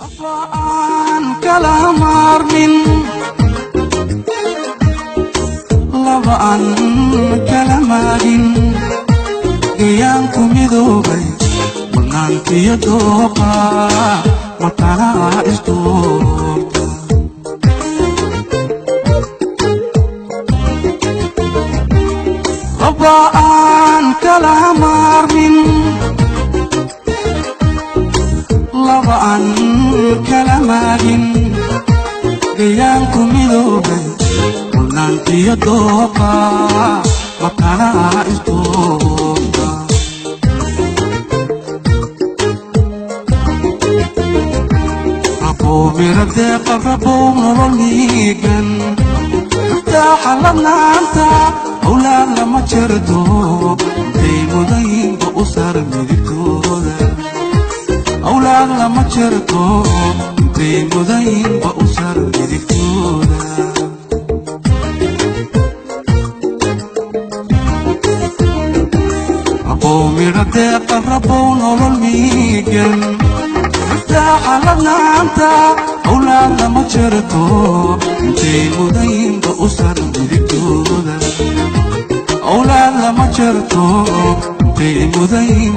Apaan kalamar min labaan kalamarin gayaan ku midoobay mudnaantiyo dooqa matana isdoorta labaan kalamar min labaan kalamarin gayaan ku midoobay mudnaantiyo dooqa matana isdoorta mirade qarrabow nolol miigan iftaaxa labnaanta awlaad lama jarto intay mudayinba u sar midigtooda awlaad lama jarto intay mudayinba u sar midigtooda mirade qarrabow nolol miigan xalabnaanta awlaad lama jarto intay mudayinba u sar midigtooda awlaad lama jarto intay mudayin